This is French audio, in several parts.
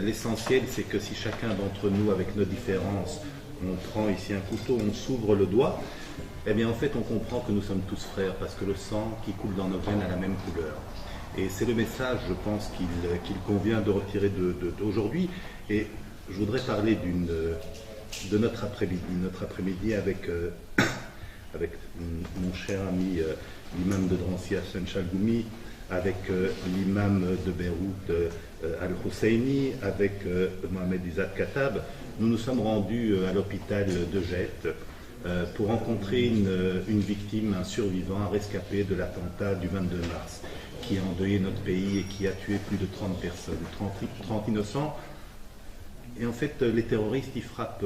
L'essentiel, c'est que si chacun d'entre nous, avec nos différences, on prend ici un couteau, on s'ouvre le doigt, eh bien en fait on comprend que nous sommes tous frères, parce que le sang qui coule dans nos veines a la même couleur. Et c'est le message, je pense, qu'il convient de retirer d'aujourd'hui. Et je voudrais parler de notre après-midi avec, avec mon cher ami l'imam de Drancy, Hassan Chalgoumi, avec l'imam de Beyrouth, Al-Husseini, avec Mohamed Izzat Khattab. Nous nous sommes rendus à l'hôpital de Jette pour rencontrer une victime, un survivant, un rescapé de l'attentat du 22 mars, qui a endeuillé notre pays et qui a tué plus de 30 personnes, 30 innocents. Et en fait, les terroristes, ils frappent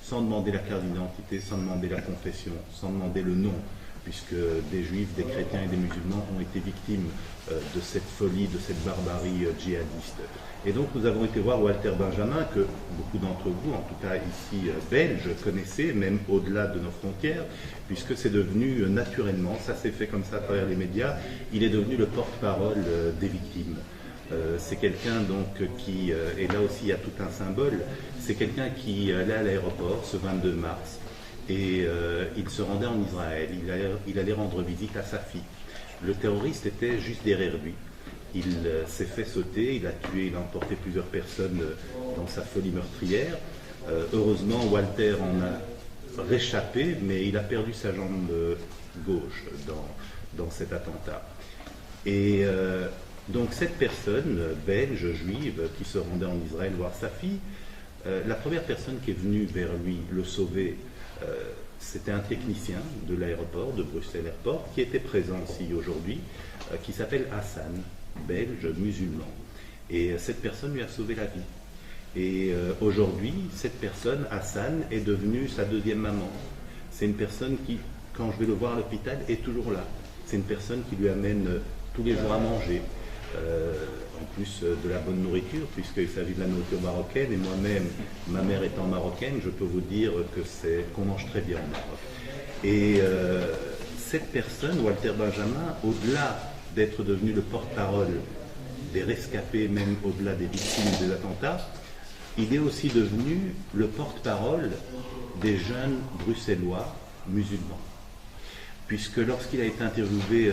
sans demander la carte d'identité, sans demander la confession, sans demander le nom, puisque des juifs, des chrétiens et des musulmans ont été victimes de cette folie, de cette barbarie djihadiste. Et donc nous avons été voir Walter Benjamin, que beaucoup d'entre vous, en tout cas ici belges, connaissez, même au-delà de nos frontières, puisque c'est devenu naturellement, ça s'est fait comme ça à travers les médias, il est devenu le porte-parole des victimes. C'est quelqu'un donc qui, et là aussi il y a tout un symbole, c'est quelqu'un qui allait à l'aéroport ce 22 mars et il se rendait en Israël, il allait rendre visite à sa fille. Le terroriste était juste derrière lui. Il s'est fait sauter, il a tué, il a emporté plusieurs personnes dans sa folie meurtrière. Heureusement, Walter en a réchappé, mais il a perdu sa jambe gauche dans cet attentat. Et donc cette personne, belge, juive, qui se rendait en Israël voir sa fille, la première personne qui est venue vers lui le sauver, c'était un technicien de l'aéroport, de Bruxelles Airport, qui était présent ici aujourd'hui, qui s'appelle Hassan, belge, musulman. Et cette personne lui a sauvé la vie. Et aujourd'hui, cette personne, Hassan, est devenue sa deuxième maman. C'est une personne qui, quand je vais le voir à l'hôpital, est toujours là. C'est une personne qui lui amène tous les jours à manger. En plus de la bonne nourriture, puisqu'il s'agit de la nourriture marocaine, et moi-même, ma mère étant marocaine, je peux vous dire qu'on mange très bien au Maroc. Et cette personne, Walter Benjamin, au-delà d'être devenu le porte-parole des rescapés, même au-delà des victimes des attentats, il est aussi devenu le porte-parole des jeunes bruxellois musulmans. Puisque lorsqu'il a été interviewé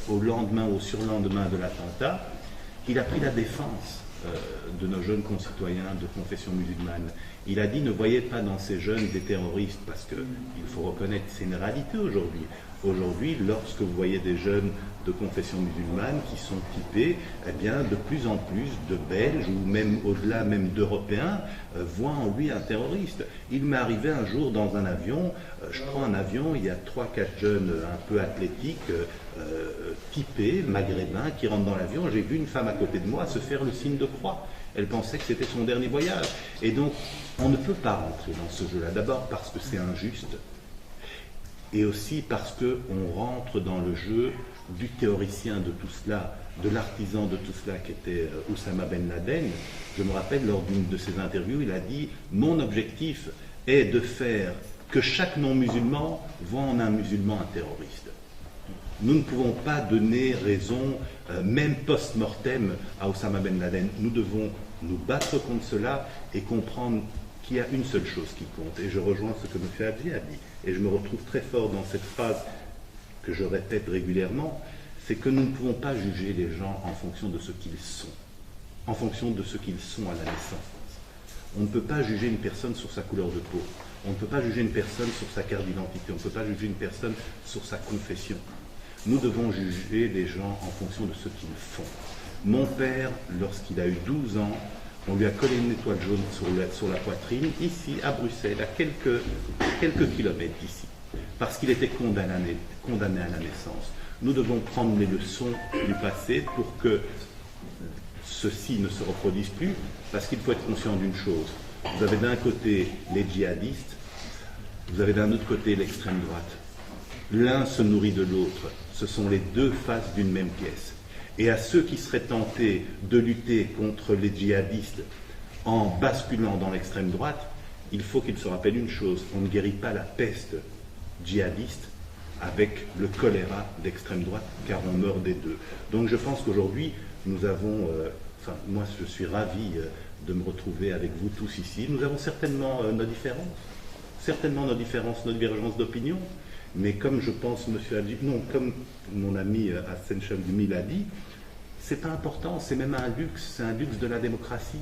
au lendemain ou au surlendemain de l'attentat, il a pris la défense de nos jeunes concitoyens de confession musulmane. Il a dit, ne voyez pas dans ces jeunes des terroristes, parce qu'il faut reconnaître, c'est une réalité aujourd'hui. Aujourd'hui, lorsque vous voyez des jeunes de confession musulmane qui sont typés, eh bien, de plus en plus de Belges, ou même au-delà même d'Européens, voient en lui un terroriste. Il m'est arrivé un jour dans un avion, je prends un avion, il y a 3-4 jeunes un peu athlétiques, typés, maghrébins, qui rentrent dans l'avion. J'ai vu une femme à côté de moi se faire le signe de croix. Elle pensait que c'était son dernier voyage. Et donc, on ne peut pas rentrer dans ce jeu-là. D'abord parce que c'est injuste, et aussi parce qu'on rentre dans le jeu du théoricien de tout cela, de l'artisan de tout cela qui était Oussama Ben Laden. Je me rappelle, lors d'une de ses interviews, il a dit « Mon objectif est de faire que chaque non-musulman voit en un musulman un terroriste ». Nous ne pouvons pas donner raison, même post-mortem, à Oussama Ben Laden. Nous devons nous battre contre cela et comprendre qu'il y a une seule chose qui compte. Et je rejoins ce que M. Hadji a dit. Et je me retrouve très fort dans cette phrase que je répète régulièrement, c'est que nous ne pouvons pas juger les gens en fonction de ce qu'ils sont, en fonction de ce qu'ils sont à la naissance. On ne peut pas juger une personne sur sa couleur de peau. On ne peut pas juger une personne sur sa carte d'identité. On ne peut pas juger une personne sur sa confession. Nous devons juger les gens en fonction de ce qu'ils font. Mon père, lorsqu'il a eu 12 ans, on lui a collé une étoile jaune sur la poitrine, ici, à Bruxelles, à quelques kilomètres d'ici, parce qu'il était condamné à la naissance. Nous devons prendre les leçons du passé pour que ceci ne se reproduise plus, parce qu'il faut être conscient d'une chose. Vous avez d'un côté les djihadistes, vous avez d'un autre côté l'extrême droite. L'un se nourrit de l'autre. Ce sont les deux faces d'une même pièce. Et à ceux qui seraient tentés de lutter contre les djihadistes en basculant dans l'extrême droite, il faut qu'ils se rappellent une chose, on ne guérit pas la peste djihadiste avec le choléra d'extrême droite, car on meurt des deux. Donc je pense qu'aujourd'hui, nous avons enfin, moi je suis ravi de me retrouver avec vous tous ici. Nous avons certainement nos différences, nos divergences d'opinion, mais comme je pense, comme mon ami Hassan Chalgoumi l'a dit, c'est pas important, c'est même un luxe, c'est un luxe de la démocratie.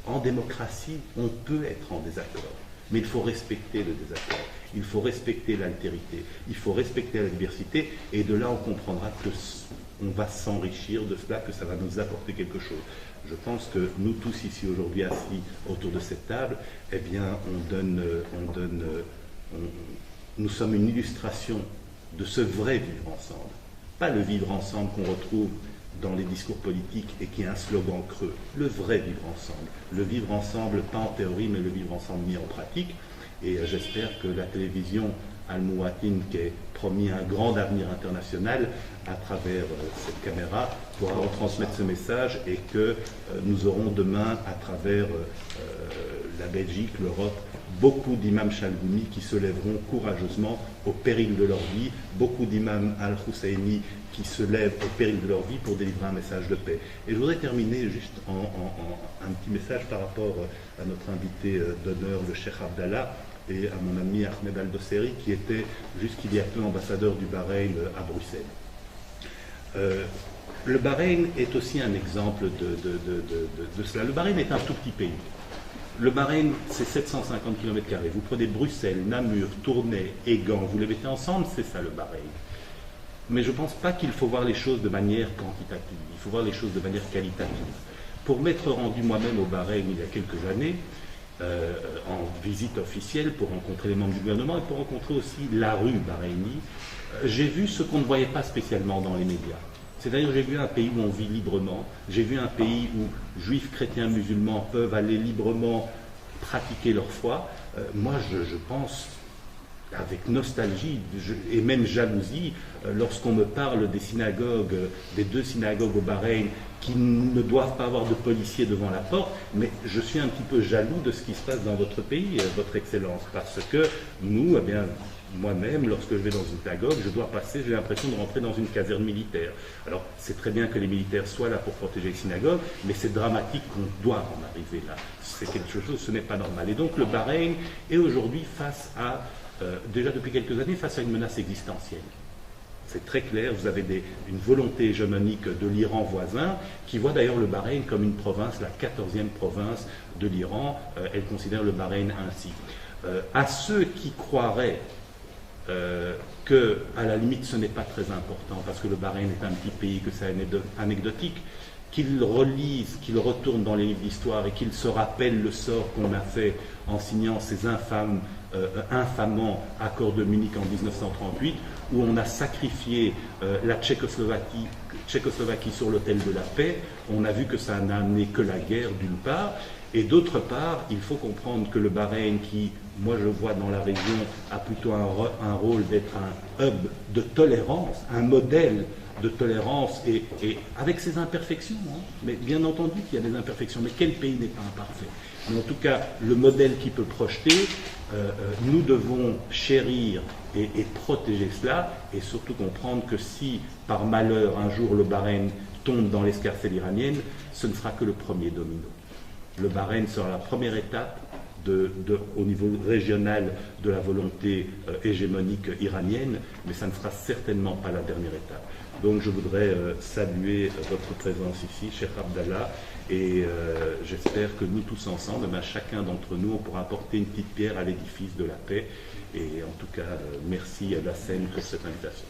En démocratie, on peut être en désaccord, mais il faut respecter le désaccord, il faut respecter l'altérité, il faut respecter la diversité, et de là on comprendra que on va s'enrichir de cela, que ça va nous apporter quelque chose. Je pense que nous tous ici aujourd'hui assis autour de cette table, eh bien nous sommes une illustration de ce vrai vivre ensemble, pas le vivre ensemble qu'on retrouve dans les discours politiques et qui est un slogan creux, le vrai vivre ensemble. Le vivre ensemble, pas en théorie, mais le vivre ensemble mis en pratique. Et j'espère que la télévision Al-Mouatin, qui est promis un grand avenir international, à travers cette caméra, pourra retransmettre ce message et que nous aurons demain, à travers la Belgique, l'Europe, beaucoup d'imams Chalgoumi qui se lèveront courageusement au péril de leur vie, beaucoup d'imams Al-Husseini qui se lèvent au péril de leur vie pour délivrer un message de paix. Et je voudrais terminer juste en un petit message par rapport à notre invité d'honneur, le Cheikh Abdallah, et à mon ami Ahmed Al-Dosseri, qui était jusqu'il y a peu ambassadeur du Bahreïn à Bruxelles. Le Bahreïn est aussi un exemple de cela. Le Bahreïn est un tout petit pays. Le Bahreïn, c'est 750 km². Vous prenez Bruxelles, Namur, Tournai et Gand, vous les mettez ensemble, c'est ça le Bahreïn. Mais je ne pense pas qu'il faut voir les choses de manière quantitative, il faut voir les choses de manière qualitative. Pour m'être rendu moi-même au Bahreïn il y a quelques années, en visite officielle, pour rencontrer les membres du gouvernement et pour rencontrer aussi la rue bahreïnie, j'ai vu ce qu'on ne voyait pas spécialement dans les médias. C'est-à-dire j'ai vu un pays où on vit librement, j'ai vu un pays où juifs, chrétiens, musulmans peuvent aller librement pratiquer leur foi. Moi, je pense avec nostalgie et même jalousie lorsqu'on me parle des synagogues, des 2 synagogues au Bahreïn qui ne doivent pas avoir de policiers devant la porte, mais je suis un petit peu jaloux de ce qui se passe dans votre pays, votre Excellence, parce que nous, eh bien, moi-même, lorsque je vais dans une synagogue, je dois passer, j'ai l'impression de rentrer dans une caserne militaire. Alors, c'est très bien que les militaires soient là pour protéger les synagogues, mais c'est dramatique qu'on doit en arriver là. C'est quelque chose, ce n'est pas normal. Et donc, le Bahreïn est aujourd'hui face à, déjà depuis quelques années, face à une menace existentielle. C'est très clair, vous avez une volonté hégémonique de l'Iran voisin, qui voit d'ailleurs le Bahreïn comme une province, la 14e province de l'Iran. Elle considère le Bahreïn ainsi. À ceux qui croiraient que, à la limite, ce n'est pas très important, parce que le Bahreïn est un petit pays, que c'est anecdotique, qu'ils relisent, qu'ils retournent dans les livres d'histoire et qu'ils se rappellent le sort qu'on a fait en signant ces infamants accords de Munich en 1938, où on a sacrifié la Tchécoslovaquie sur l'autel de la paix. On a vu que ça n'a amené que la guerre d'une part, et d'autre part, il faut comprendre que le Bahreïn, qui, moi je vois dans la région, a plutôt un rôle d'être un hub de tolérance, un modèle de tolérance, et avec ses imperfections, hein. Mais bien entendu qu'il y a des imperfections, mais quel pays n'est pas imparfait? Mais en tout cas, le modèle qui peut projeter, nous devons chérir et protéger cela, et surtout comprendre que si, par malheur, un jour le Bahreïn tombe dans l'escarcelle iranienne, ce ne sera que le premier domino. Le Bahreïn sera la première étape au niveau régional de la volonté hégémonique iranienne, mais ça ne sera certainement pas la dernière étape. Donc je voudrais saluer votre présence ici, Cheikh Abdallah, et j'espère que nous tous ensemble, chacun d'entre nous, on pourra apporter une petite pierre à l'édifice de la paix. Et en tout cas, merci à la scène pour cette invitation.